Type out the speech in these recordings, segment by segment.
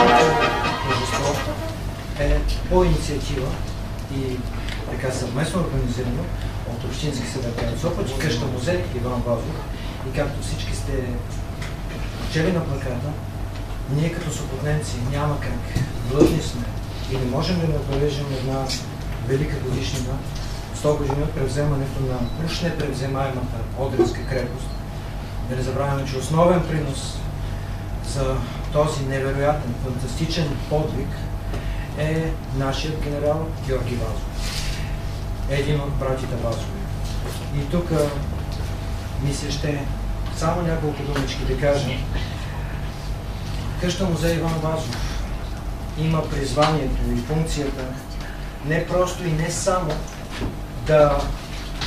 тържество е по инициатива и така съвместно организирано от Общински съвет град Сопот и къща музей Иван Вазов. И както всички сте чели на плаката, ние като сопотненци няма как, длъжни сме и не можем да набележим една велика годишнина, 100 години от превземането на уж непревземаемата Одринска крепост. Да не забравяме, че основен принос за този невероятен, фантастичен подвиг е нашият генерал Георги Вазов, един от братите Вазови. И тук ми се ще само няколко думички да кажа. Къща музей Иван Вазов има призванието и функцията не просто и не само да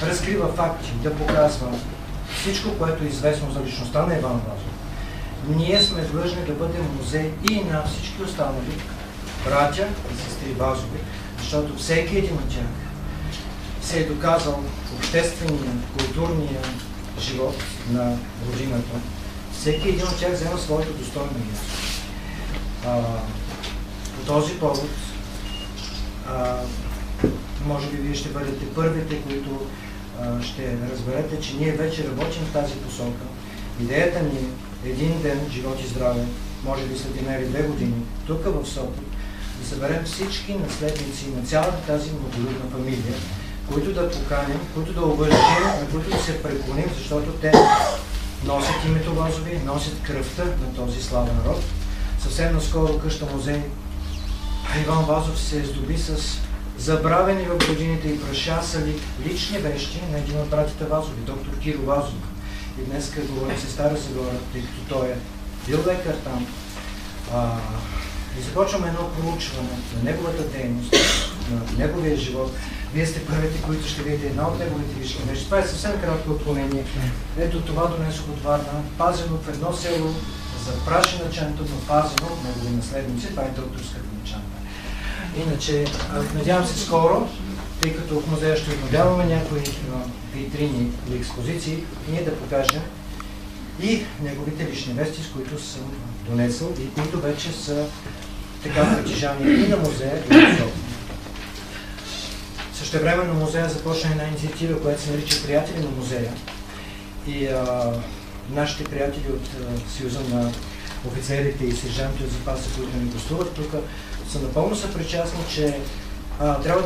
разкрива факти, да показва всичко, което е известно за личността на Иван Вазов. Ние сме длъжни да бъдем музей и на всички останали братя и сестри Вазови, защото всеки един от тях се е доказал в обществения, културния живот на родината. Всеки един от тях взема своето достойно място. По този повод, може би вие ще бъдете първите, които ще разберете, че ние вече работим в тази посока. Идеята ни е един ден, живот и здраве, може би след една или 2 години, тук в Сопот, да съберем всички наследници на цялата тази многолюдна фамилия, които да поканим, които да уважим, на които да се преклоним, защото те носят името Вазови, носят кръвта на този славен народ. Съвсем наскоро къща музей Иван Вазов се здоби с забравени в годините и прашасали лични вещи на един от братите Вазови, доктор Киро Вазов. И днес говорим се Стара Загора, тъй като той е бил лекар там. И започваме едно проучване на неговата дейност, на неговия живот. Вие сте първите, които ще видите една от неговите лични вещи. Това е съвсем кратко отклонение. Ето това донесох от Варна, пазено в едно село, запрашена чанта, но пазено от негови наследници. Това е докторската ни чанта. Иначе, надявам се скоро, тъй като в музея ще обновяваме някои витрини или експозиции, ние да покажем и неговите лични вести, с които съм донесъл и които вече са така притежания и на музея, и на Сопот. Същевременно музея започна една инициатива, която се нарича Приятели на музея. И нашите приятели от Съюза на офицерите и сержанти от запаса, които ни гостуват тук, са напълно съпричастни, че трябва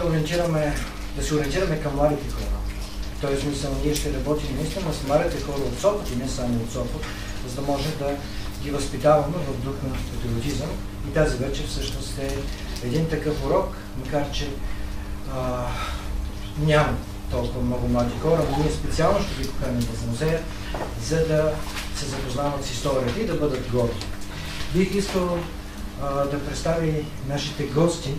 да се ориентираме към младите хора. В този смисъл ние ще работим наистина с младите хора от Сопот и не само от Сопот, за да може да ги възпитаваме в дух на патриотизъм. И тази вечер всъщност е един такъв урок, макар че няма толкова много млади хора, но ние специално ще ги поканим в музея, за да се запознават с историята и да бъдат горди. Бих искал да представя нашите гости.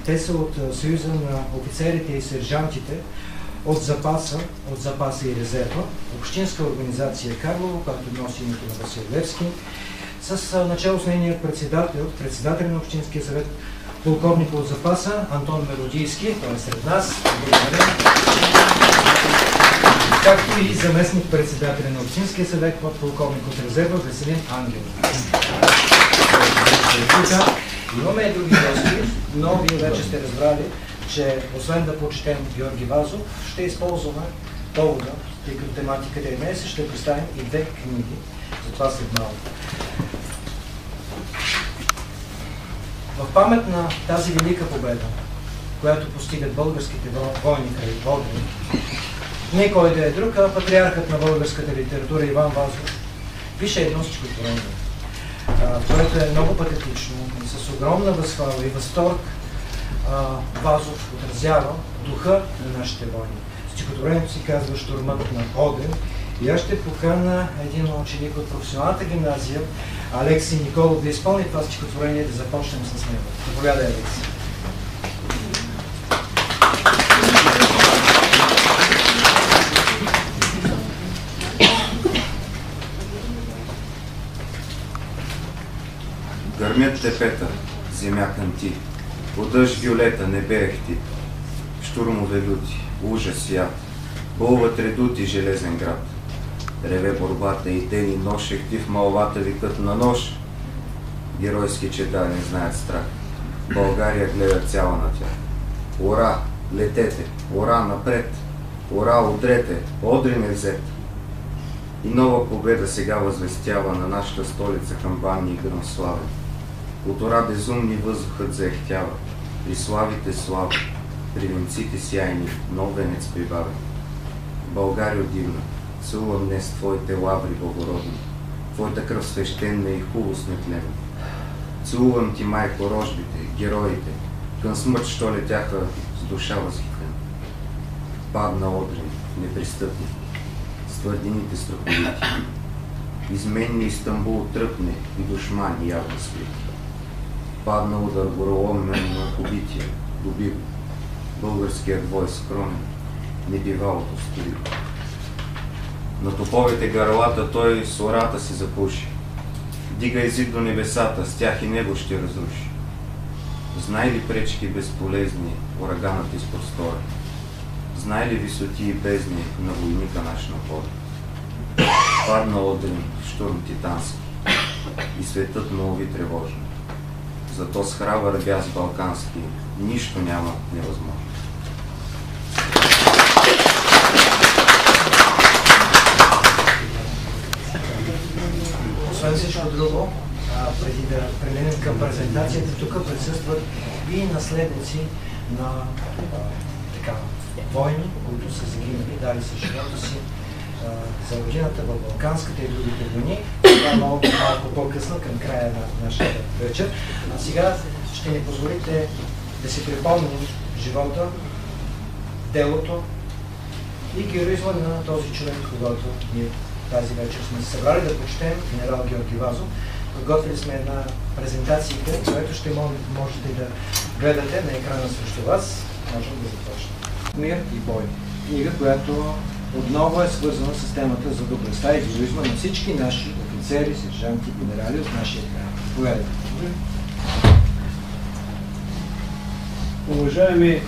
Те са от Съюза на офицерите и сержантите, от запаса и резерва, общинска организация Карлово, която носи името на Васил Левски, с начало с нейния председател на Общинския съвет, полковник от запаса Антон Мелодийски, той е сред нас. Благодаря. Както и заместник председателя на Общинския съвет, подполковник от резерва Веселин Ангелов. Имаме и други гости, но вие вече сте разбрали, че освен да почетем Георги Вазов, ще използваме повода, тъй като тематиката е днес, ще представим и 2 книги, затова след малко. В памет на тази велика победа, която постигат българските войни край Одрин, не кой да е друг, а патриархът на българската литература Иван Вазов пише едно стихотворение, което е много патетично и с огромна възхвала и възторг. Вазов отразява духа на нашите войни. Стихотворението си казва "Штурмът на Одрин" и аз ще покана един ученик от професионалната гимназия, Алекси Николов, да изпълни това стихотворение и да започнем с него. Заповядай, Алекси. Гърмят тепета, земя към ти, по дъжд виолета не берех ти, штурмове люти, ужас свят, бълват редути железен град. Реве борбата и ден и нощ, ехти в малвата викът на нож. геройски чеда не знаят страх. България гледа цяла на тях. Ура, летете, ура, напред, ура, удрете, Одрин е взет. И нова победа сега възвестява на нашата столица камбани и гръм славен. От ура безумни въздухът заехтява, при славите слава, при венците сияйни, нов венец прибавен. България дивна, целувам днес твоите лаври благородни, твоята кръв свещена и хубаво сметлена. Целувам ти, майко, рожбите, героите, към смърт, що летяха с душа възхитена. Падна Одрин, непристъпни, с твърдините страховити. Изменни Истанбул тръпне и душмани явно скрити. Падна удар гороломен на побития, доби го. Българският вой скромен, небивалото стори. На топовете гърлата той с ората си запуши. Дига език до небесата, с тях и небо ще разруши. Знай ли пречки безполезни, ураганът из простора? Знай ли висоти и бездни на войника наш напор? Падна Одрин, щурм титански, и светът му ови тревожно. Зато с храбър бяс балкански нищо няма невъзможно. Освен всичко друго, преди да преминем към презентацията, тук присъстват и наследници на войни, които са загинали, дали са живота си за родината в Балканската и другите войни. Това е малко по-късно, към края на нашата вечер. А сега ще ни позволите да си припомним живота, делото и героизма на този човек, когато ние тази вечер сме се събрали да почетем генерал Георги Вазов. Подготвили сме една презентация, която ще можете да гледате на екрана срещу вас. Можем да започнем. Мир и бой. Книга, която отново е свързана с темата за доблестта и героизма на всички наши офицери, сержанти, генерали от нашия край. Повядайте. Уважаеми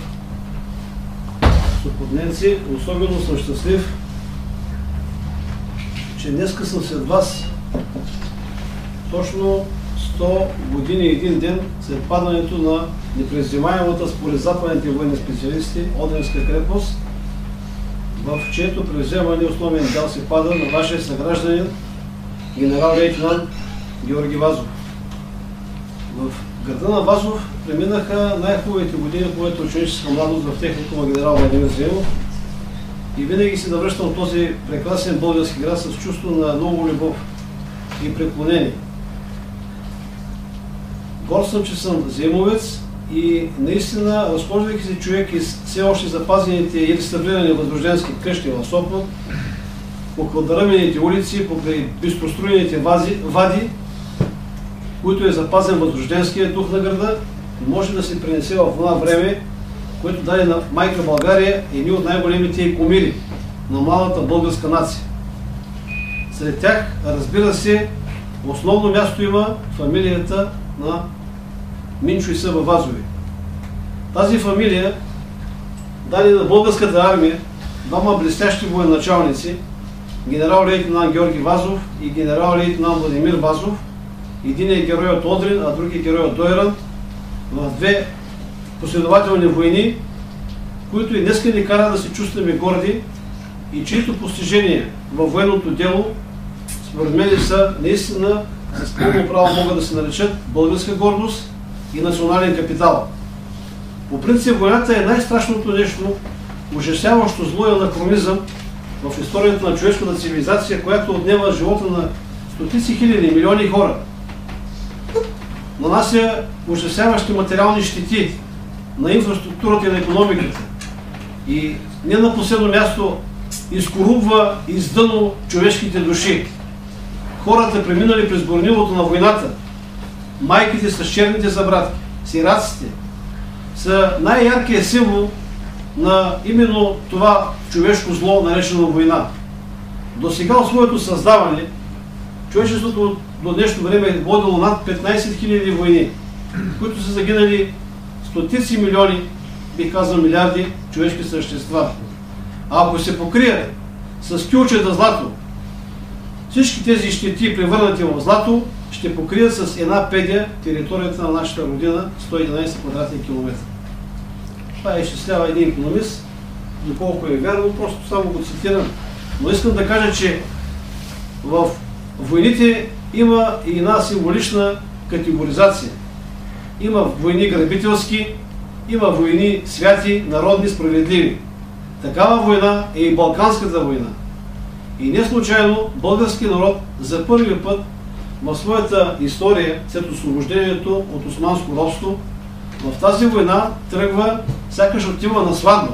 сухотненци, особено съм щастлив, че днеска съм след вас точно 100 години и един ден след падането на непревземаемата според западните военни специалисти Одринска крепост, в чието превземане основен дял се пада на вашия съгражданин генерал-лейтенант Георги Вазов. В града на Вазов преминаха най-хубавите години, моята ученическа младост в техникума генерал Владимир Заимов, и винаги се да връщам този прекрасен български град с чувство на много любов и преклонение. Горд съм, че съм заимовец и наистина, разхождайки се човек из все още запазените и реставрирани възрожденски къщи в Сопот, по кълдарамените улици, покрай бистроструйните вади, които е запазен възрожденския дух на града, може да се принесе в това време, което даде на майка България едни от най-големите и кумири на младата българска нация. Сред тях, разбира се, основно място има фамилията на Минчо и Съба Вазови. Тази фамилия даде на българската армия двама блестящи военачалници, генерал-лейтенант Георги Вазов и генерал-лейтенант Владимир Вазов. Един е герой от Одрин, а друг е герой от Дойран, в две последователни войни, които и днеска ни кара да се чувстваме горди и чието постижения във военното дело според мен са наистина с пълно право могат да се наречат българска гордост и национален капитал. По принцип войната е най-страшното нещо, ужасяващо зло и анахронизъм в историята на човешката цивилизация, която отнема живота на стотици хиляди, милиони хора. Нанася ужасяващи материални щети на инфраструктурата и на икономиката. И не на последно място изкорупва издъно човешките души. Хората, преминали през горнилото на войната, майките с черните забратки, сираците, са най-яркият символ на именно това човешко зло, наречено война. До сега от своето създаване, човечеството до днешно време е водило над 15 000 войни, които са загинали стотици милиони, бих казал милиарди човешки същества. А ако се покрият с кюлчета злато, всички тези щети, превърнати в злато, ще покрият с една педия територията на нашата родина, 111 квадратни километра. Това изчислява един икономист, доколко е вярно, просто само го цитирам. Но искам да кажа, че в войните има и една символична категоризация. Има войни грабителски, има войни святи, народни, справедливи. Такава война е и Балканската война. И не случайно българският народ за първи път в своята история, след освобождението от османско робство, в тази война тръгва, сякаш отива на сватба,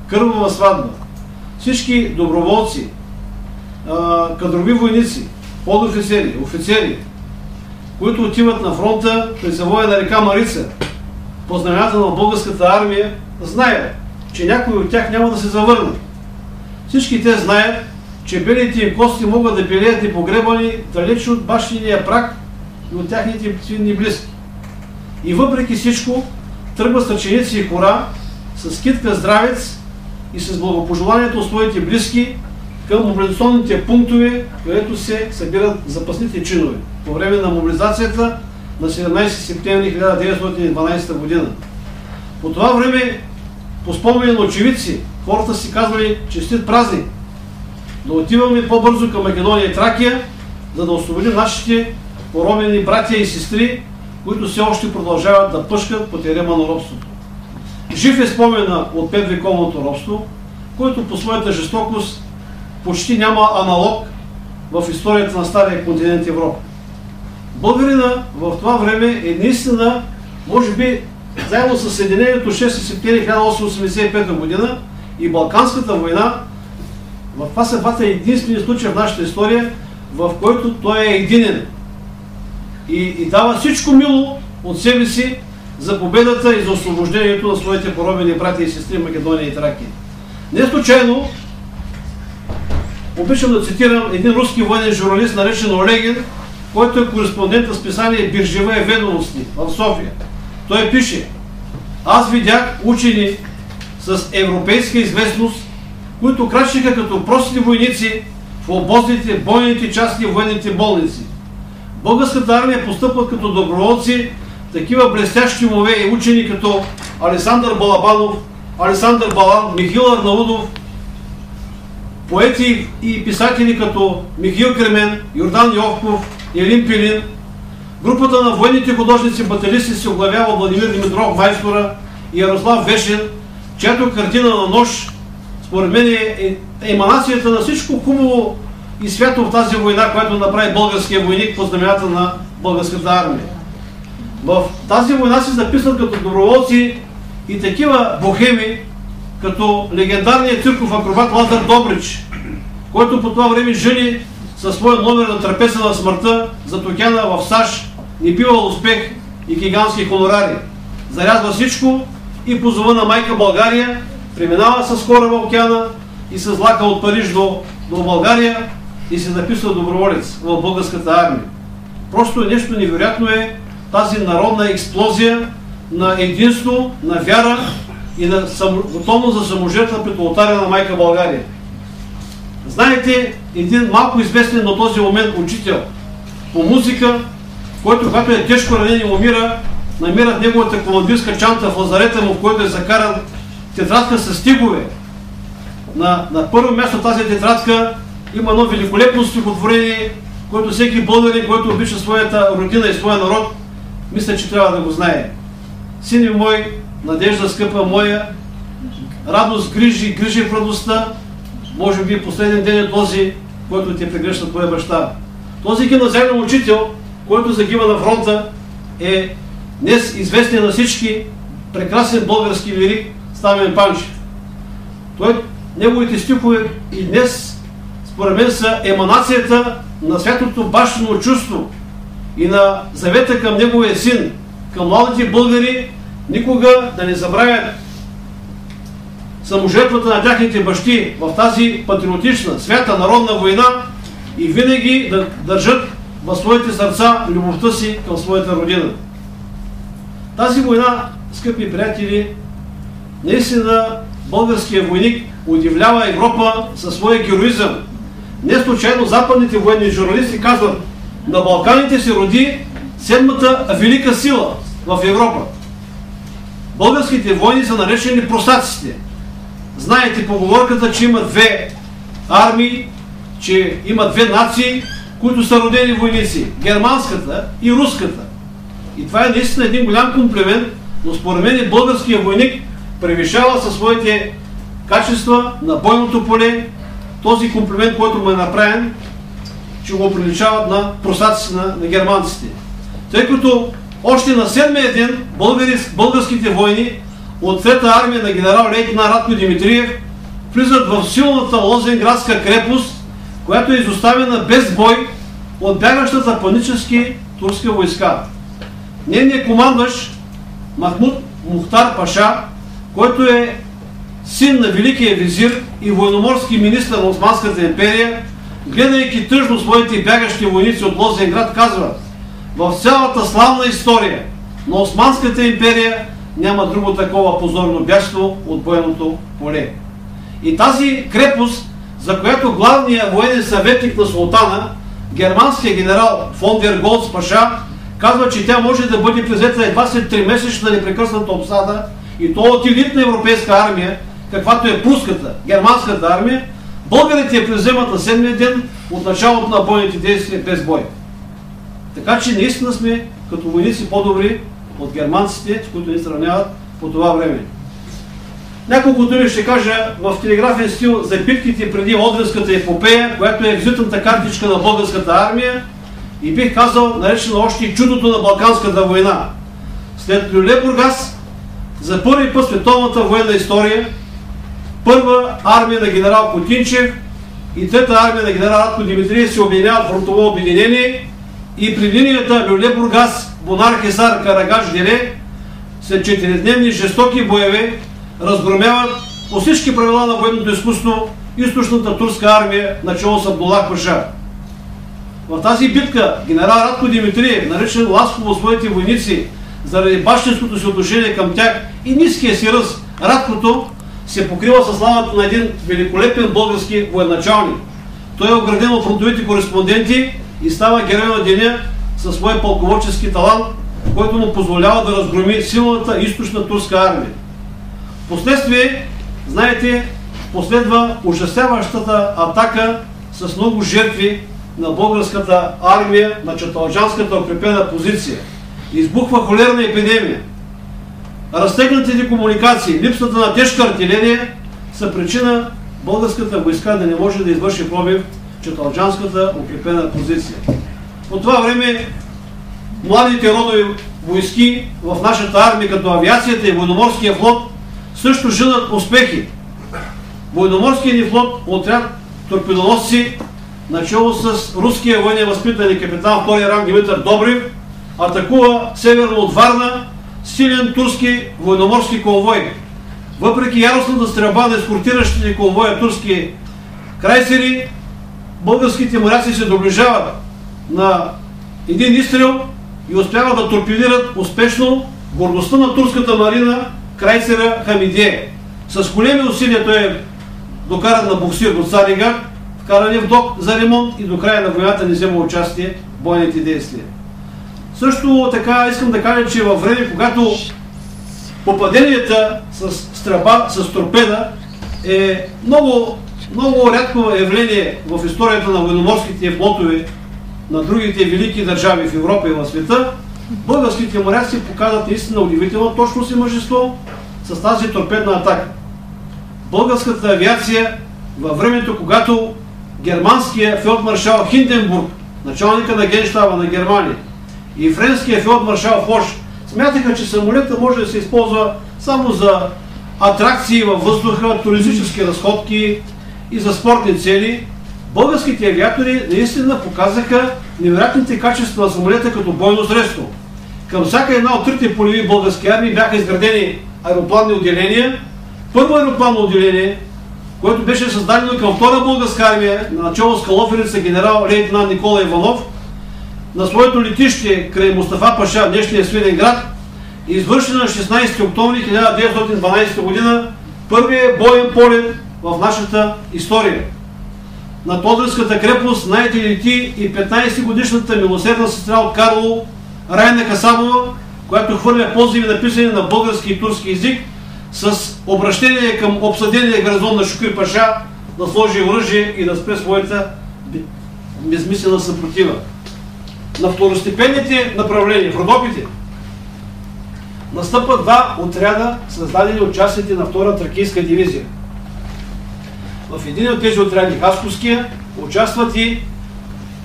кървава сватба. Всички доброволци, кадрови войници, подофицери, офицери, които отиват на фронта при завоя на река Марица, по знамената на българската армия, знаят, че някои от тях няма да се завърнат. Всички те знаят, че белите им кости могат да пилеят непогребани далеч от бащиния прак и от тяхните свинни близки. И въпреки всичко, тръгват съченици и хора с китка здравец и с благопожеланието от своите близки към мобилизационните пунктове, където се събират запасните чинове по време на мобилизацията на 17 септември 1912 година. По това време, по спомени на очевидци, хората си казвали честит празник, да отиваме по-бързо към Македония и Тракия, за да освободим нашите поробени братя и сестри, които все още продължават да пъшкат по терема на робството. Жив е спомена от 5-вековното робство, който по своята жестокост почти няма аналог в историята на стария континент Европа. Българина в това време е наистина, може би, заедно с Съединението 6 септември 1885 година и Балканската война, в това съдбата е единственият случай в нашата история, в който той е единен и дава всичко мило от себе си за победата и за освобождението на своите поробени братя и сестри в Македония и Тракия. Не случайно обичам да цитирам един руски военен журналист, наречен Олегин, който е кореспондент на списание Биржева и ведомости в София. Той пише: аз видях учени с европейска известност, които крачеха като прости войници в обозните, бойните части и военните болници. Българската армия постъпва като доброволци, такива блестящи умове и учени като Александър Балабанов, Александър Балан, Михаил Арнаудов, поети и писатели като Михаил Кремен, Йордан Йовков, Елин Пилин. Групата на военните художници баталисти се оглавява Владимир Димитров Майстора и Ярослав Вешен, чиято картина на нож според мен е еманацията на всичко хубаво и свято в тази война, която направи българския войник по знамената на българската армия. В тази война се записват като доброволци и такива бохеми, като легендарният цирков акробат Лазар Добрич, който по това време жени със своя номер на трапеца на смъртта зад океана в САЩ, небивал успех и гигантски хонорари. Зарязва всичко и позова на майка България, преминава с кораба в океана и с влака от Париж до България и се записва доброволец в българската армия. Просто нещо невероятно е тази народна експлозия на единство, на вяра и на готовност за саможертва пред олтаря на майка България. Знаете, един малко известен до този момент учител по музика, който когато е тежко ранен и умира, намират неговата командирска чанта в лазарета му, в който е закаран тетрадка с стихове. На първо място тази тетрадка има едно великолепно стихотворение, което всеки българин, който обича своята родина и своя народ, мисля, че трябва да го знае. Сине мой, надежда скъпа моя, радост грижи в радостта, може би последен ден е този, който те прегръща твоя баща. Този гимназиален учител, който загива на фронта, е днес известен на всички прекрасен български лирик Стамен Панчев. Неговите стихове и днес, според мен, са еманацията на святото бащино чувство и на завета към неговия син, към младите българи, никога да не забравят саможертвата на тяхните бащи в тази патриотична, свята народна война и винаги да държат в своите сърца любовта си към своята родина. Тази война, скъпи приятели, наистина българският войник удивлява Европа със своя героизъм. Не случайно западните военни журналисти казват, на Балканите се роди седмата велика сила в Европа. Българските войни са наречени просаците. Знаете поговорката, че има две армии, че има две нации, които са родени войници. Германската и руската. И това е наистина един голям комплимент, но според мен българският войник превишава със своите качества на бойното поле този комплимент, който му е направен, че го приличават на просаците на германците. Тъй като още на 7-я ден българските войни от 3-та армия на генерал-лейтенант Радко Димитриев влизат в силната Лозенградска крепост, която е изоставена без бой от бягащата панически турска войска. Нейният командващ Махмуд Мухтар Паша, който е син на великия визир и военноморски министър на Османската империя, гледайки тъжно своите бягащи войници от Лозенград, казва: в цялата славна история на Османската империя няма друго такова позорно бягство от бойното поле. И тази крепост, за която главният военен съветник на султана, германският генерал фон дер Голц Паша, казва, че тя може да бъде превзета едва след 3-месечна непрекъсната обсада, и то от елитна европейска армия, каквато е пруската, германската армия. Българите я превземат на 7-я ден от началото на бойните действия без бой. Така че наистина сме като войници по-добри от германците, с които ни сравняват по това време. Няколко думи ще кажа в телеграфен стил за битките преди Одринската епопея, която е визитната картичка на българската армия и бих казал наречена още и чудото на Балканската война. След Люлебургас, за първи път в световната военна история, първа армия на генерал Котинчев и трета армия на генерал Радко Димитриев се обединяват в фронтово обединение и при линията Люлебургас, Бунар, Хисар, Карагаш, Деле, след 4-дневни жестоки боеве, разгромяват по всички правила на военното изкуство източната турска армия, начало с Абдулах Паша. В тази битка генерал Радко Димитриев, наречен ласково от своите войници заради бащинското си отношение към тях и ниския си ръст, Радкото се покрива със славата на един великолепен български военачалник. Той е ограден от фронтовите кореспонденти и става герой на деня със своя пълководчески талант, който му позволява да разгроми силната източна турска армия. Впоследствие, знаете, последва ужасяващата атака с много жертви на българската армия на чаталджанската укрепена позиция. Избухва холерна епидемия. Разтегнатите комуникации, липсата на тежка артилерия са причина българската войска да не може да извърши пробив в чаталджанската укрепена позиция. По това време младите родови войски в нашата армия, като авиацията и военноморския флот, също жънат успехи. Военноморския ни флот, отряд торпедоносци, начало с руския военен възпитаник капитан втори ранг Димитър Добрев, атакува северно от Варна силен турски военноморски конвой. Въпреки яростната стрелба на ескортиращите конвоя турски крайсери, българските моряци се доближават на един изстрел и успяват да торпедират успешно гордостта на турската марина крайсера Хамидие. С големи усилия той е докаран на буксир до Цариград, вкаран в док за ремонт и до края на войната не взема участие в бойните действия. Също така искам да кажа, че във време, когато попаденията с стрелба, с торпеда е много рядко явление в историята на военноморските флотове на другите велики държави в Европа и в света, българските моряци показват наистина удивителна точност и мъжество с тази торпедна атака. Българската авиация във времето, когато германския фелдмаршал Хинденбург, началника на генштаба на Германия, и френския фелдмаршал Фош смятаха, че самолета може да се използва само за атракции във въздуха, туристически разходки и за спортни цели, българските авиатори наистина показаха невероятните качества на самолета като бойно средство. Към всяка една от трите полеви български армии бяха изградени аеропланни отделения. Първо аеропланно отделение, което беше създадено към втора българска армия, на начало с калоферица генерал-лейтенант Никола Иванов, на своето летище край Мустафа Паша, днешния Свиленград, и извършена на 16 октомври 1912 г. първият боен полет в нашата история. на Одринската крепост, знаете ли ти, и 15-годишната милосердна сестра от Карлово, Райна Касабова, която хвърля позиви, написани на български и турски език, с обращение към обсъдения гарнизон на Шукри Паша да сложи оръжие и да спре своята безмислена съпротива. На второстепенните направления, в Родопите, настъпват два отряда, създадени от частите на 2-та тракийска дивизия. В един от тези отряди, Хасковския, участват и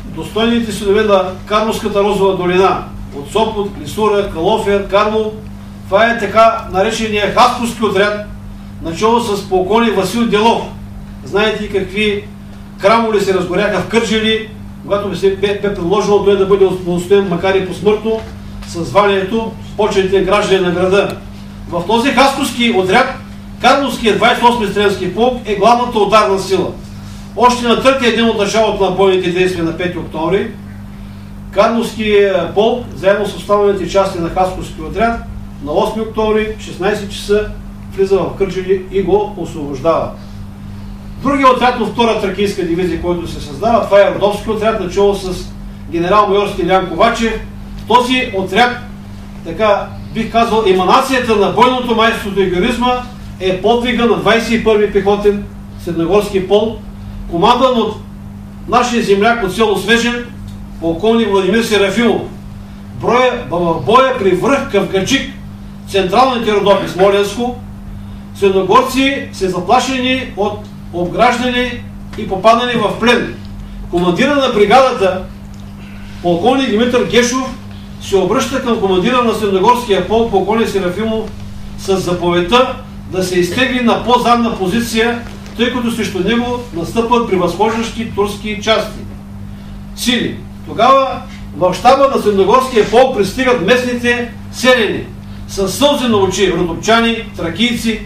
достойните синове на Карловската розова долина, от Сопот, Клисура, Калофер, Карлов. Това е така наречения Хасковски отряд, начало с полковник Васил Делов. Знаете ли какви крамоли се разгоряха в Кърджали, когато бе предложено той да бъде удостоен, макар и посмъртно, с званието почетен гражданин на града. В този Хасковски отряд Карловският 28-ми стрелски полк е главната ударна сила. Още на трети ден от началото на бойните действия на 5 октомври, Карловският полк, заедно с останалите части на Хасковски отряд, на 8 октомври, 16 часа, влиза в Кърджали и го освобождава. Другият отряд от 2-та тракийска дивизия, който се създава, това е Родопски отряд, начало с генерал-майор Стилян Ковачев. Този отряд, така бих казал, еманацията на бойното майсторство и героизма е подвига на 21-ми пехотен Средногорски полк, командан от нашия земляк от село Свежен, полковник Владимир Серафимов. В боя при връх Кавгаджик, централните Родопи, Смолянско, средногорци се заплашени от обграждане и попадане в плен. Командира на бригадата, полковник Димитър Гешов, се обръща към командира на Средногорския полк, полковник Серафимов, с заповедта да се изтегли на по-задна позиция, тъй като срещу него настъпват превъзхождащи турски части. Сили. Тогава в щаба на Средногорския полк пристигат местните селени с сълзи на очи, родопчани, тракийци,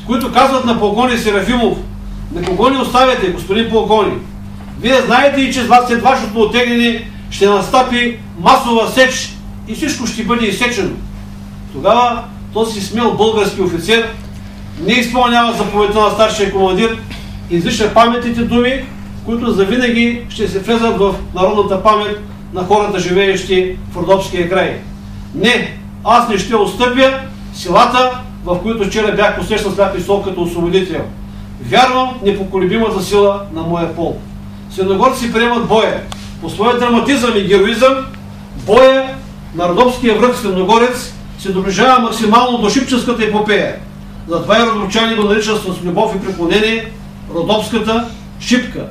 които казват на полковник Серафимов: на кого ни оставяте, господин полковник? Вие знаете и че след вашето оттегляне ще настъпи масова сеч и всичко ще бъде изсечено. Тогава този смел български офицер не изпълнява заповедта на старшия командир, изрича паметните думи, които завинаги ще се влезат в народната памет на хората, живеещи в Родопския край. Не, аз не ще отстъпя силата, в които вчера бях посрещан с ляпи сол като освободител. Вярвам в непоколебимата сила на моя полк. Средногорци приемат боя. По своя драматизъм и героизъм, боя на Родопския връх Средногорец се доближава максимално до Шипченската епопея. Затова и родопчани го наричат с любов и преклонение Родопската шипка.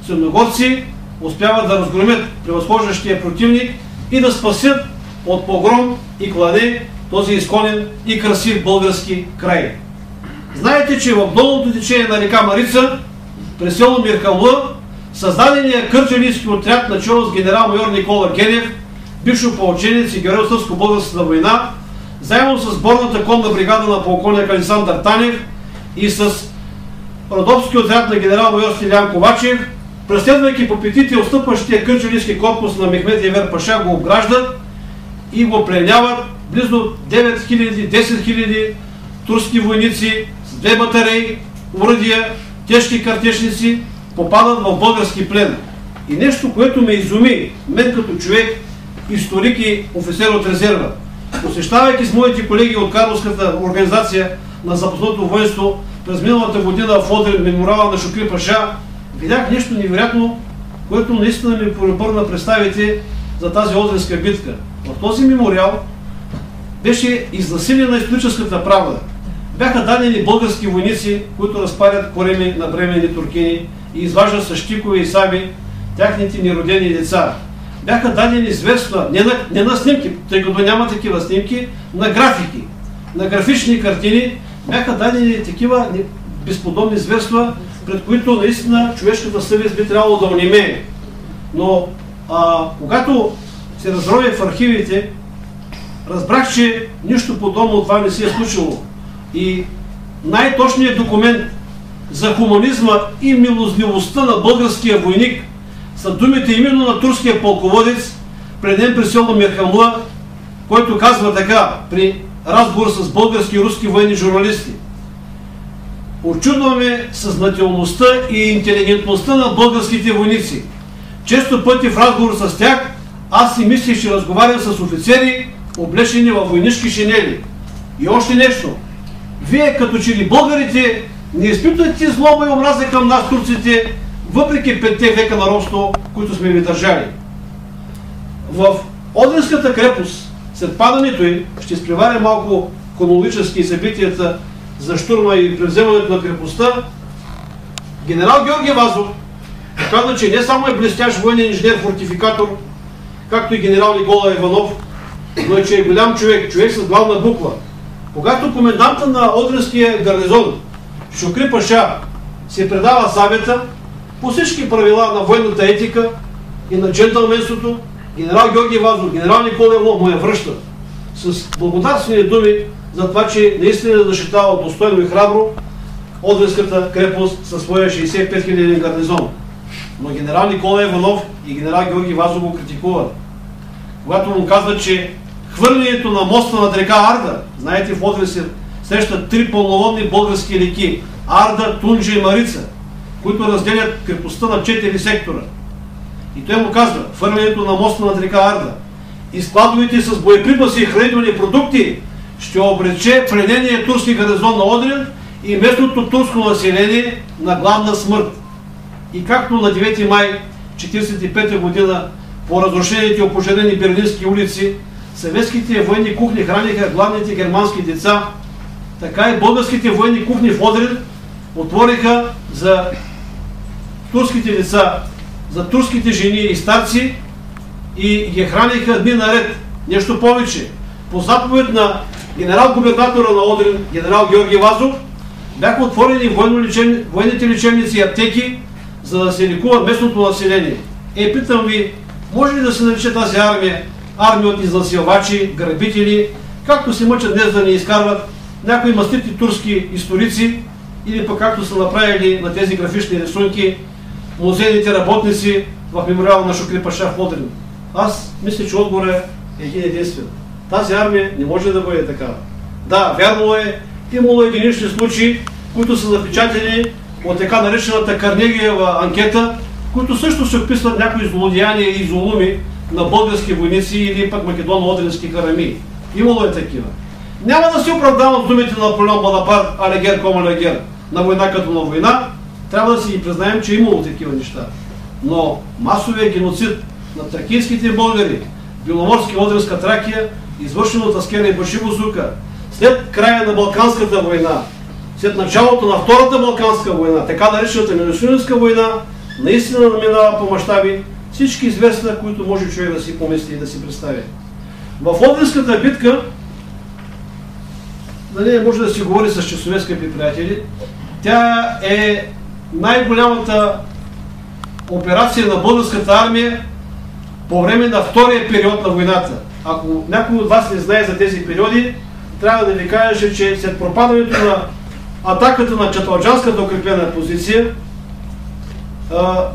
Средногорци успяват да разгромят превъзхождащия противник и да спасят от погром и клане този изконен и красив български край. Знаете, че в долното течение на река Марица, през село Мирхамла, създадения кърджалийски отряд начало с генерал-майор Никола Генев, бивш опълченец и герой от Сръбско-българската война, заедно с борната конна бригада на полковник Александър Танев и с Родопски отряд на генерал-майор Стилян Ковачев, преследвайки по петите отстъпващия кърджалийски корпус на Мехмед Евер Паша, го обграждат и го пленяват. Близо 9000, 10 000 турски войници с 2 батареи, оръдия, тежки картечници попадат в български плен. И нещо, което ме изуми, мен като човек, историк и офицер от резерва, посещавайки с моите колеги от Карловската организация на запасното воинство през миналата година в Одрин, мемориала на Шукри Паша, видях нещо невероятно, което наистина ми пребърна представите за тази Одринска битка. В този мемориал беше изнасилена историческата правда. Бяха дадени български войници, които разпарят кореми на бременни туркини и изваждат с щикове и саби тяхните неродени деца. Бяха дадени зверства, не на снимки, тъй като няма такива снимки, на графики, на графични картини. Бяха дадени такива безподобни зверства, пред които наистина човешката съвест би трябвало да онемее. Но когато се разровя в архивите, разбрах, че нищо подобно от това не се е случило. И най-точният документ за хуманизма и милостливостта на българския войник са думите именно на турския полководец, преден при село Мирхамла, който казва така при разговор с български и руски военни журналисти: очудваме съзнателността и интелигентността на българските войници. Често пъти в разговор с тях аз си мислих, че разговарям с офицери, облечени във войнишки шинели. И още нещо. Вие като че ли българите не изпитвате злоба и омраза към нас, турците, въпреки 5 века на робство, които сме ви държали. В Одринската крепост, след падането й, ще изпреваря малко хронологически събитията за щурма и превземането на крепостта, генерал Георги Вазов каза, че не само е блестящ военен инженер-фортификатор, както и генерал Никола Иванов, но и че е голям човек, човек с главна буква. Когато коменданта на Одринския гарнизон Шукри Паша се предава сабята по всички правила на военната етика и на джентълменството, генерал Георги Вазов, генерал Никола Иванов му я връща с благодарствени думи за това, че наистина защитава достойно и храбро Одринската крепост със своя 65 000 гарнизон. Но генерал Никола Иванов и генерал Георги Вазов го критикуват. Когато му казват, че хвърлянето на моста над река Арда, знаете, в Одрин се срещат 3 пълноводни български реки – Арда, Тунджа и Марица, които разделят крепостта на 4 сектора. И той му казва, хвърлянето на моста над река Арда и складовете с боеприпаси и хранителни продукти ще обрече пленения турски гарнизон на Одрин и местното турско население на гладна смърт. И както на 9 май 1945 година по разрушените и опожарени берлински улици съветските военни кухни храниха гладните германски деца, така и българските военни кухни в Одрин отвориха за турските деца, за турските жени и старци и ги храниха дни наред. Нещо повече. По заповед на генерал-губернатора на Одрин, генерал Георги Вазов, бяха отворени военните лечебници и аптеки, за да се лекува местното население. Питам ви, може ли да се нарече тази армия от изнасилвачи, грабители, както се мъчат днес да ни изкарват някои мастити турски историци, или пък както са направили на тези графични рисунки музейните работници в мемориала на Шукри Паша в Одрин? Аз мисля, че отговорът е един единствен. Тази армия не може да бъде такава. Да, вярно е, имало единични случаи, които са запечатани от така наречената Карнегиева анкета, които също се описват някои злодеяния и зулуми на български войници или пък македоно-одрински карами. Имало е такива. Няма да се оправдавам с думите на Наполеон Бонапарт, алегер кома алегер, на война като на война. Трябва да си ги признаем, че имало такива неща. Но масовия геноцид на тракийските българи, Беломорски Одринска Тракия, извършен от Аскера и Башибозука, след края на Балканската война, след началото на Втората Балканска война, така наречената Междусъюзническа война, наистина наминава по мащаби всички зверства, които може човек да си помисли и да си представи. В Одринската битка, може да си говори с часове, скъпи приятели, тя е най-голямата операция на българската армия по време на втория период на войната. Ако някой от вас не знае за тези периоди, трябва да ви кажа, че след пропадането на атаката на Чаталджанската укрепена позиция,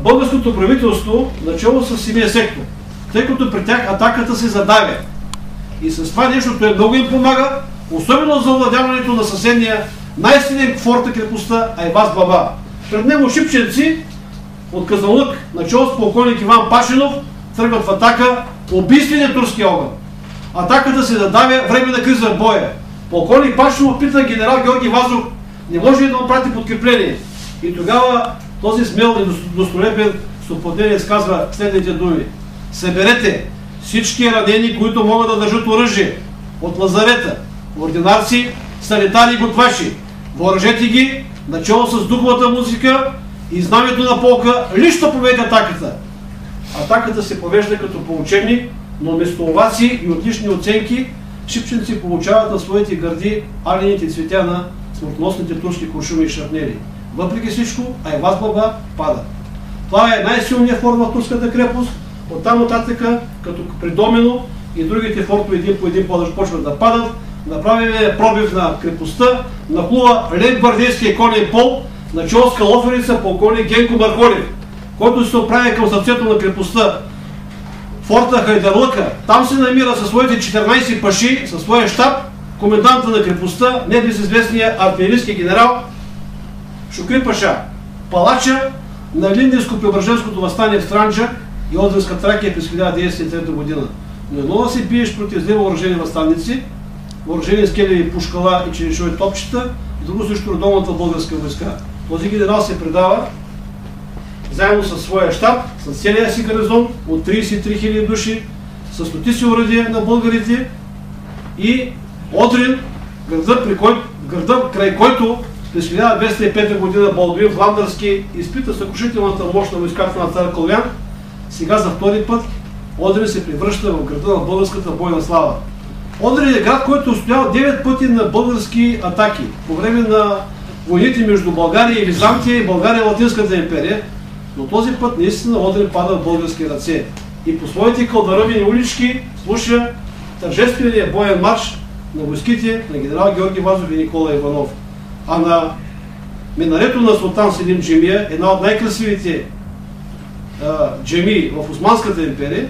българското правителство начало с сивия сектор, тъй като при тях атаката се задавя. И с това нещото много им помага, особено за овладяването на съседния най-силен форта крепостта Айваз Баба. Пред него шипченци от Казанлък, начало с полковник Иван Пашинов, тръгват в атака убийствения турски огън. Атаката се задавя, време на криза в боя. Полковник Пашинов пита генерал Георги Вазов, не може ли да му прати подкрепление? И тогава този смел и достолепен стопотенец казва следните думи: съберете всички ранени, които могат да държат оръжие от лазарета, ординарци, санитари и готвачи. Въоръжете ги, начало с духовата музика и знамето на полка, лично поведете атаката. Атаката се повежда като по учебник, но вместо овации и отлични оценки, шипченци получават на своите гърди алените цветя на смъртоносните турски куршуми и шрапнели. Въпреки всичко, Айваз Баба пада. Това е най-силният форт в турската крепост. Оттам нататъка, като при Домино и другите фортове един по един почват да падат, направим пробив на крепостта, нахлува лейб-гвардейския конен полк, начало с калоферица полковник Генко Марколев, който се отправя към сърцето на крепостта. Форта Хайдарлъка, там се намира със своите 14 паши, със своя щаб, коменданта на крепостта, небезизвестния артилерийски генерал Шукри Паша, палача на Линденско-Преображенското въстание в Странджа и Одринска Тракия през 1903 година. Но едно да се биеш против зле въоръжени въстаници, въоръжени с келеви пушкала и черешови топчета, и друго срещу редовната българска войска. Този генерал се предава заедно със своя щаб, с целия си гарнизон от 33 000 души, с стотици оръдия на българите и Одрин, града, край който през 1205 година Балдуин Фландърски изпита съкрушителната мощ на войската на цар Калоян, сега за втори път Одрин се превръща в града на българската бойна слава. Одрин е град, който устоял 9 пъти на български атаки по време на войните между България и Византия и България и Латинската империя, но този път наистина Одрин пада в български ръце и по своите кълдаръмени улички слуша тържествения боен марш на войските на генерал Георги Вазов и Никола Иванов. А на минарето на Султан Селим Джемия, една от най-красивите джемии в Османската империя,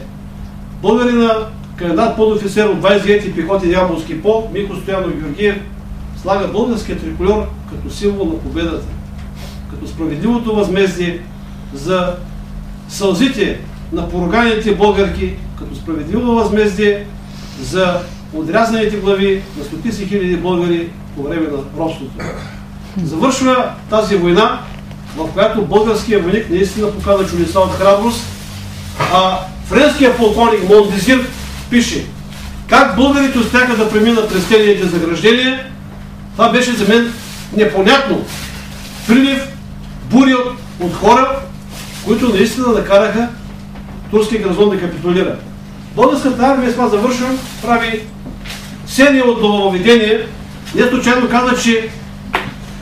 българина кандидат подофицер от 29-ти пехоти Ямболски полк Мико Стоянов Георгиев слага българския трикольор като символ на победата, като справедливото възмездие за сълзите на поруганите българки, като справедливо възмездие за отрязаните глави на стотици хиляди българи по време на робството. Завършва тази война, в която българският войник наистина показва чудеса от храброст, а френският полковник Мондезир пише как българите успяха да преминат през целите заграждения. Това беше за мен непонятно. Прилив, бури от хора, които наистина накараха турския гарнизон да капитулира. Българската армия, това завършвам, прави серия от нововведения. Не случайно каза, че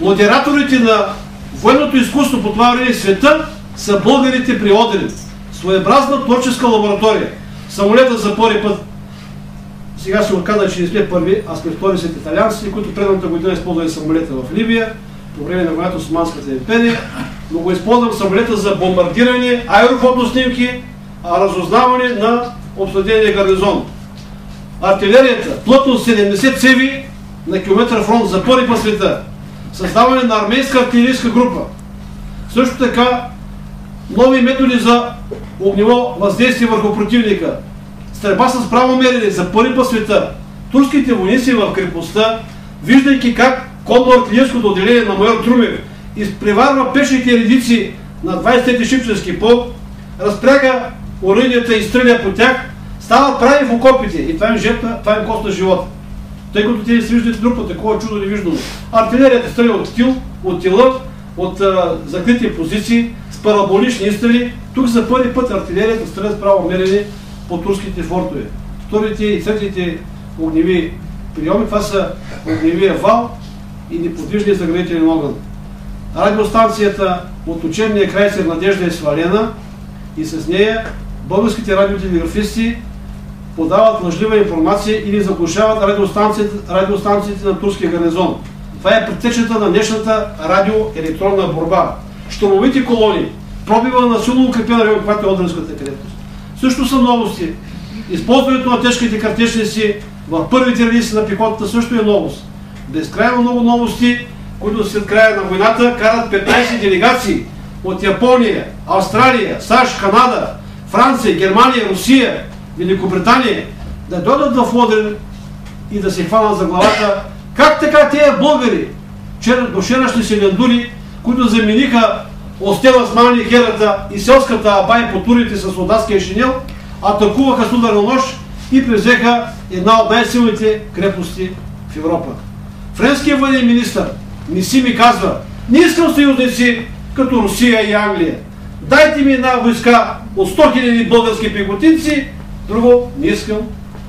модераторите на военното изкуство по това време в света са българите при Одрин. Своеобразна творческа лаборатория. Самолета за първи път, сега се оказа, че не сме първи, а сме втори след италианците, които предната година използвали самолета в Либия, по време на войната с Османската империя, но го използвам самолета за бомбардиране, аерофотоснимки, разузнаване на обсъдения гарнизон. Артилерията, плътно 70 цеви на километър фронт за първи път света. Създаване на армейска артилерийска група. Също така нови методи за огнево въздействие върху противника. Стрелба с право мерене за първи път света. Турските войници в крепостта, виждайки как конно-артилерийското отделение на майор Трумев изпреварва пешните редици на 23-ти шипченски полк, разпряга оръдията и стреля по тях, стават прави в окопите и това им жертва, това им коста живота. Тъй като те не се виждат друг път, такова чудо невиждано. Артилерията стреля от тила, от закрити позиции, с параболични изстрели. Тук за първи път артилерията стреля с право мерене по турските фортове. Вторите и третите огневи приеми, това са огневия вал и неподвижния заградителен огън. Радиостанцията от учебния крайцер Надежда е свалена и с нея българските радиотелеграфисти подават лъжлива информация или заглушават радиостанциите на турския гарнизон. Това е предтечата на днешната радиоелектронна борба. Щурмовите колони, пробива на силно укрепен район, която е Одринската крепост. Също са новости. Използването на тежките картечници в първите редици на пехотата също е новост. Безкрайно много новости, които след края на войната карат 15 делегации от Япония, Австралия, САЩ, Канада, Франция, Германия, Русия, Великобритания да дойдат в Одрин и да се хванат за главата. Как така тези българи, дошерашни селяндури, които замениха остела с мани херата и селската абай по турите с солдатския шинел, атакуваха с ударна нож и превзеха една от най-силните крепости в Европа. Френският военен министър Миси ми казва: не искам съюзници като Русия и Англия. Дайте ми една войска от 100 000 български пехотинци, друго не искам.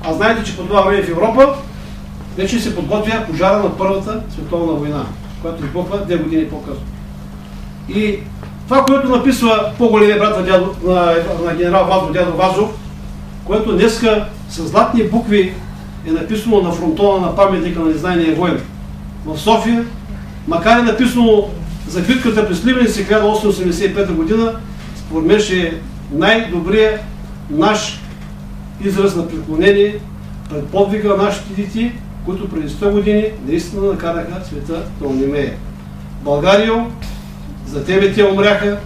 А знаете, че по това време в Европа вече се подготвя пожара на Първата световна война, която избухва 2 години по-късно. И това, което написва по-големия брат на генерал Вазов, дядо Вазов, което днеска с златни букви е написано на фронтона на паметника на незнайния воен в София, макар е написано за битката при Сливница 1885 година, според мен ще е най-добрият наш израз на преклонение пред подвига на нашите дети, които преди 100 години наистина накараха света да онемее. Българио, за тебе те умряха,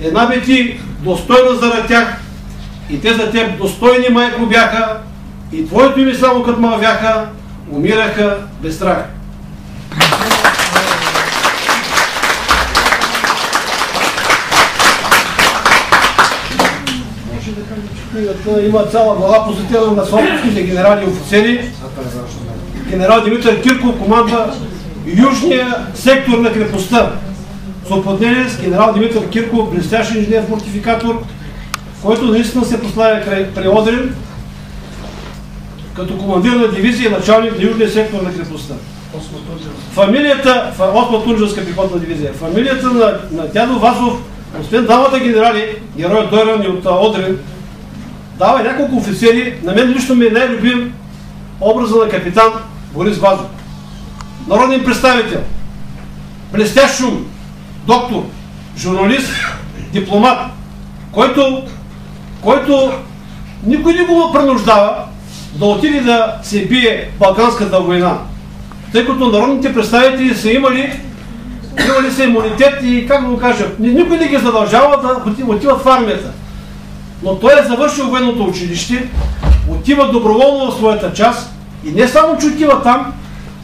една бе ти достойна заради тях, и те за теб достойни майко бяха, и твоето име само като мълвяха, умираха без страх. Може да кажа, че книгата има цяла глава посветена на софийските генерали и офицери. Генерал Димитър Кирков командва южния сектор на крепостта. Съпътнение с генерал Димитър Кирков, блестящ инженер-фортификатор, който наистина се прославя при Одрин като командир на дивизия и началник на южния сектор на крепостта. Фамилията, 8-та Тунджанска пехотна дивизия, фамилията на дядо Вазов, освен двамата генерали, героят Дойран и от Одрин, дава няколко офицери. На мен лично ми е най-любим образа на капитан Борис Вазов. Народен представител, блестящ шум, доктор, журналист, дипломат, който никой не го принуждава да отиде да се бие в Балканската война, тъй като народните представители са имали са имунитет и, как да го кажа, никой не ги задължава да отиват в армията. Но той е завършил военното училище, отива доброволно в своята част и не само че отива там,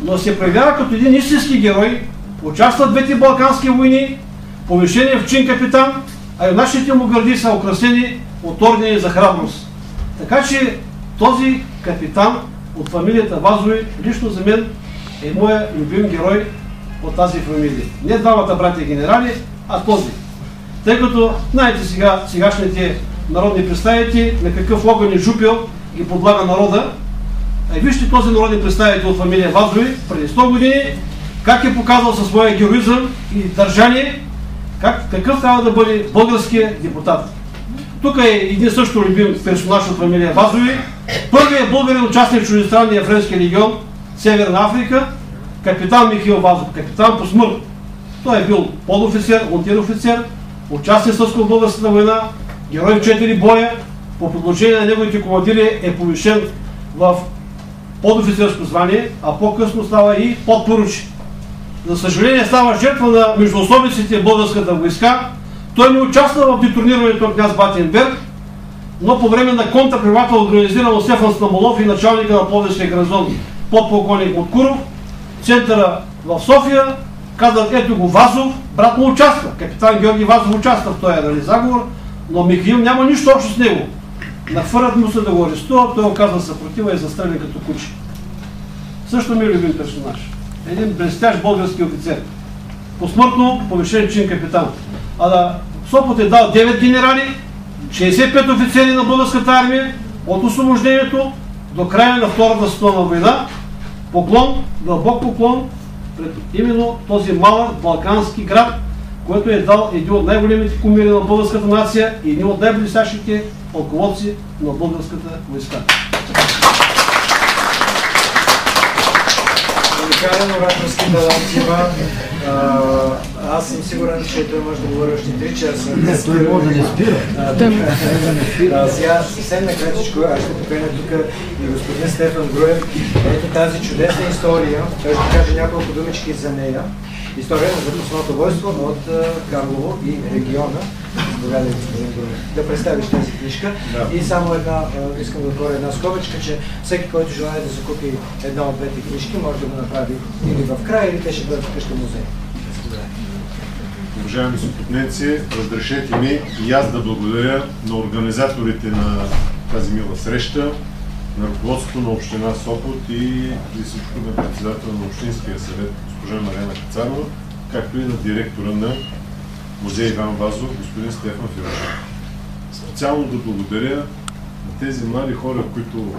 но се проявява като един истински герой, участва в двете Балкански войни, повишение в чин капитан, а и нашите му гърди са украсени от ордени за храброст. Така че този капитан от фамилията Вазови лично за мен е моя любим герой от тази фамилия. Не двамата братя генерали, а този. Тъй като, знаете сегашните народни представители на какъв огън е жупил ги подлага народа. Вижте този народен представител от фамилия Вазови преди 100 години, как е показал със своя героизъм и държание, какъв трябва да бъде българският депутат. Тук е един също любим персонаж от фамилия Вазови, първият българин участник в чуждестранния френски легион Северна Африка, капитан Михаил Вазов, капитан по смърт. Той е бил подофицер, унтер-офицер, участник в българската война, герой в 4 боя, по предложение на неговите командири е повишен в подофицерско звание, а по-късно става и подпоручик. За съжаление става жертва на междуособиците в българската войска. Той не участва в детронирането на княз Батенберг, но по време на контрпреврата, организиран от Стефан Стамболов и началника на Пловдивския гарнизон подполковник Моткуров, центъра в София, казват: ето го Вазов, брат му участва. Капитан Георги Вазов участва в този заговор, но Михаил няма нищо общо с него. Нахвърлят му се да го арестуват, той оказва съпротива и застрелен като куче. Също ми е любим персонаж. Един блестящ български офицер. Посмъртно повишен чин капитан. Сопот е дал 9 генерали, 65 офицери на българската армия от освобождението до края на Втората световна война. Поклон, дълбок поклон пред именно този малък балкански град, който е дал един от най-големите кумири на българската нация и един от най-блестящите полководци на българската войска. Уникален ораторски талант има. Аз съм сигурен, че той може да говори още 3 часа. Той може да не спира. Сега съвсем накратичко, аз ще поканя тук и господин Стефан Груев. Ето тази чудесна история. Той ще каже няколко думички за нея. История на запасното войство от Карлово и региона. Заповядайте, господин Груев, да представиш тази книжка. Да. И само искам да отворя една скобичка, че всеки, който желае да закупи една от двете книжки, може да го направи или в края, или те ще бъдат в къща музей. Уважаеми съпотненци, разрешете ми и аз да благодаря на организаторите на тази мила среща, на ръководството на община Сопот и всичко на председателя на Общинския съвет, госпожа Марияна Кацарова, както и на директора на музей Иван Вазов, господин Стефан Филашев. Специално да благодаря на тези млади хора, които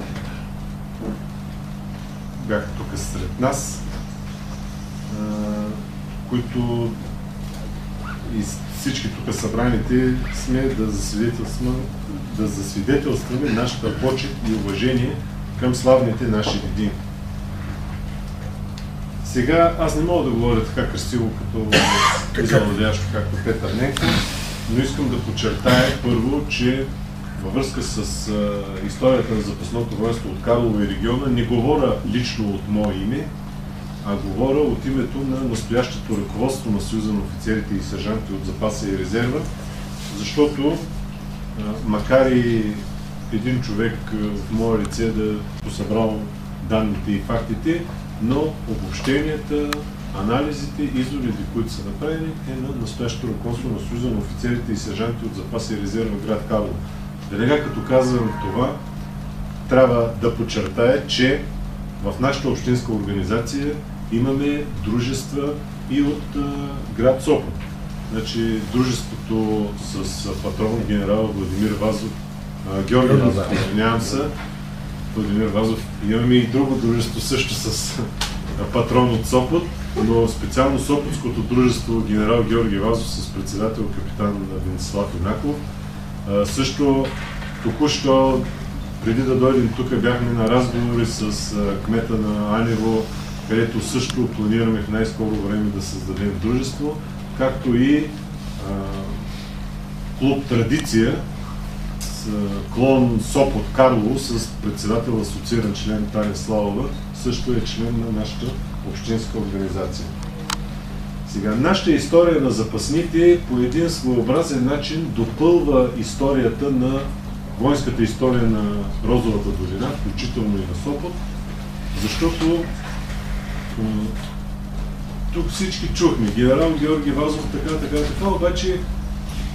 бяха тук сред нас, които и всички тук събраните сме да засвидетелстваме нашата почет и уважение към славните наши деди. Сега аз не мога да говоря така красиво като завладящо, както Петър Ненков, но искам да подчертая първо, че във връзка с историята на запасното войство от Карлово и региона не говоря лично от мое име, а говоря от името на настоящото ръководство на Съюза на офицерите и сержанти от запаса и резерва, защото макар и един човек в мое лице да посъбрал данните и фактите, но обобщенията, анализите, изводите, които са направени, е на настоящото ръководство на Съюза на офицерите и сержанти от запаса и резерва град Карлово. Веднага като казвам това, трябва да подчертая, че в нашата общинска организация имаме дружества и от град Сопот. Значи, дружеството с патрон генерал Владимир Вазов, Георги Вазов, извинявам се, Владимир Вазов. Имаме и друго дружество също с патрон от Сопот, но специално Сопотското дружество генерал Георги Вазов с председател капитан Венцислав Юнаков. Също току-що, преди да дойдем тук, бяхме на разговори с кмета на Анево, където също планираме в най-скоро време да създадем дружество, както и клуб Традиция, с клон Сопот Карлово с председател асоцииран член Таня Славова, също е член на нашата общинска организация. Сега, нашата история на запасните по един своеобразен начин допълва историята на воинската история на Розовата долина, включително и на Сопот, защото тук всички чухме, генерал Георги Вазов, така, обаче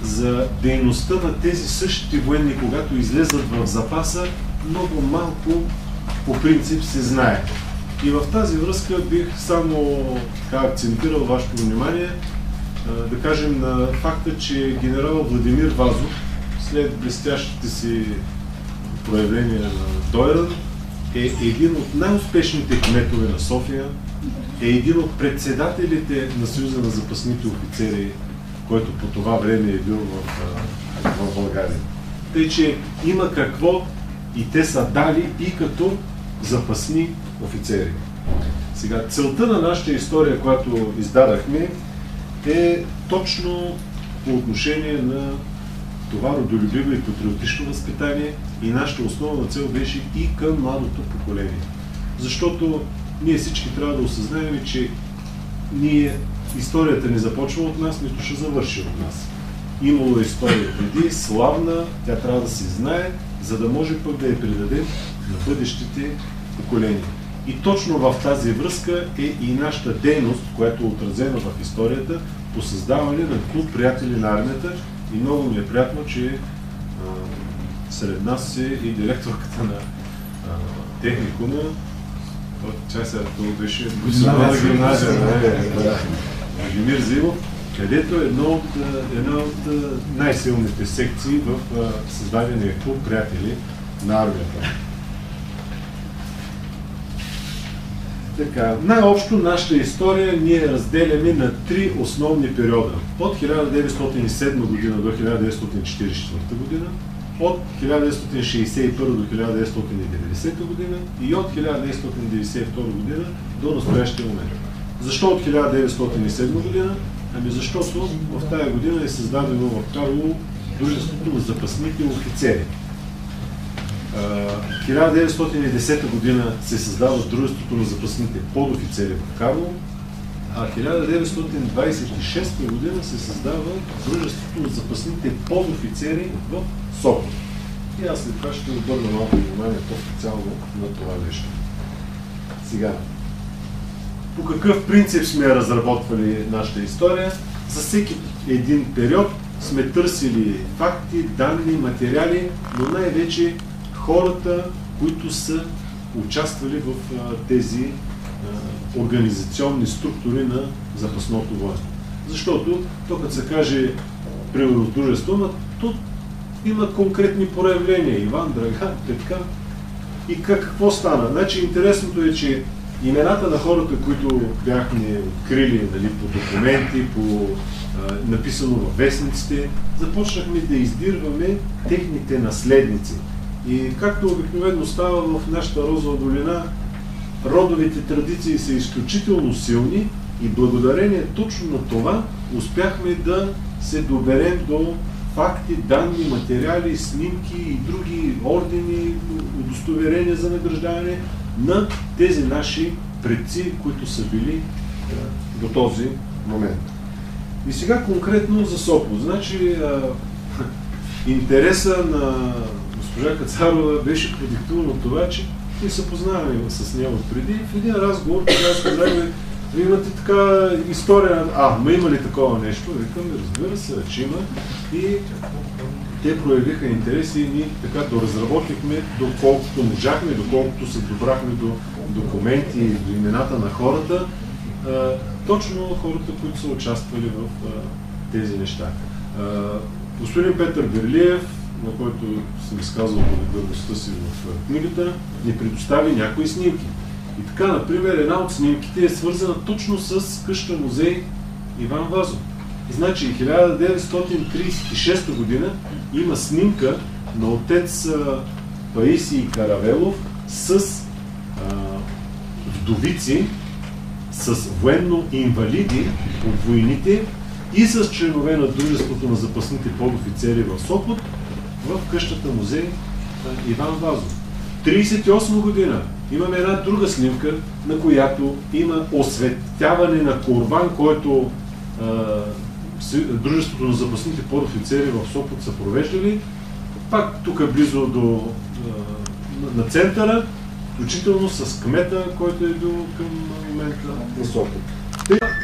за дейността на тези същите военни, когато излезат в запаса, много малко по принцип се знае. И в тази връзка бих само акцентирал вашето внимание, да кажем, на факта, че генерал Владимир Вазов, след блестящите си проявления на Дойран, е един от най-успешните кметове на София, е един от председателите на Съюза на запасните офицери, който по това време е бил в България. Тъй, че има какво и те са дали и като запасни офицери. Сега, целта на нашата история, която издадахме, е точно по отношение на това родолюбиво и патриотично възпитание, и нашата основна цел беше и към младото поколение. Защото ние всички трябва да осъзнаем, че историята не започва от нас, нито ще завърши от нас. Имало е история преди, славна, тя трябва да се знае, за да може пък да я предадем на бъдещите поколения. И точно в тази връзка е и нашата дейност, която е отразена в историята, по създаване на клуб Приятели на армията. И много ми е приятно, че сред нас е и директорката на техникума. Чай сега, това беше професионална гимназия на Владимир Зимов, където е една от най-силните секции в създадения клуб Приятели на армията. Така, най-общо нашата история ние разделяме на три основни периода. От 1907 година до 1944 година, от 1961 до 1990 година и от 1992 година до настоящия момент. Защо от 1907 година? Ами защото в тая година е създадено в Карлово дружеството на запасните офицери. 1910 година се създава дружеството на запасните подофицери в Карлово, а 1926 година се създава дружеството на запасните подофицери в Сопот. И аз след това ще обърна малко внимание по-специално на това нещо. Сега, по какъв принцип сме разработвали нашата история? За всеки един период сме търсили факти, данни, материали, но най-вече хората, които са участвали в тези организационни структури на запасното воинство. Защото, като се каже примерно в дружество, но тут има конкретни проявления. Иван, Драган, Петка. И какво стана? Значи интересното е, че имената на хората, които бяхме открили, нали, по документи, написано във вестниците, започнахме да издирваме техните наследници. И както обикновено става в нашата Розова долина, родовите традиции са изключително силни и благодарение точно на това успяхме да се доберем до факти, данни, материали, снимки и други ордени, удостоверения за награждаване на тези наши предци, които са били до този момент. И сега конкретно за Сопот. Значи, интереса на госпожа Кацарова беше продиктуван от това, че ние се познаваме с нея отпреди. В един разговор тя сказали: вие имате така история, ма има ли такова нещо? Викам, разбира се, че има. И те проявиха интерес и ние така доразработихме доколкото можахме, доколкото се добрахме до документи и до имената на хората, точно хората, които са участвали в тези неща. Господин Петър Берлиев, на който съм изказал благодарността си в книгата, ни предостави някои снимки. И така, например, една от снимките е свързана точно с къща музей Иван Вазов. И значи 1936 година има снимка на отец Паисий Каравелов с вдовици, с военно-инвалиди от войните и с членове на Дружеството на запасните подофицери в Сопот в къщата музей Иван Вазов. 1938 година имаме една друга снимка, на която има осветяване на курбан, който Дружеството на запасните подофицери в Сопот са провеждали, пак тук близо на центъра, включително с кмета, който е бил към момента на Сопот.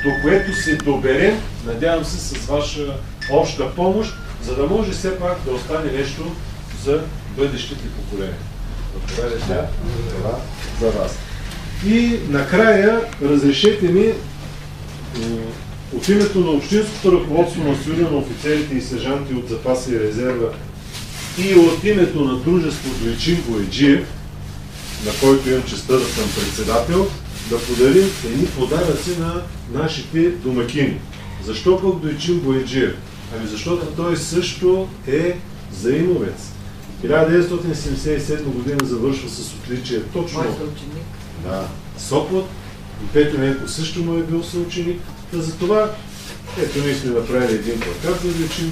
До което се доберем, надявам се, с ваша обща помощ, за да може все пак да остане нещо за бъдещите поколения. Това за вас. И накрая разрешете ми от името на общинското ръководство на Съюза на офицерите и сержанти от запаса и резерва и от името на дружество Дойчин Бояджиев, на който имам честта да съм председател, да подарим едни подаръци на нашите домакини. Защо пък Дойчин Бояджиев? Ами защото той също е заимовец. 1977 година завършва с отличие точно Сопот и Петю Ненков също му е бил съученик. За това ето ние сме направили един плакат за Дойчин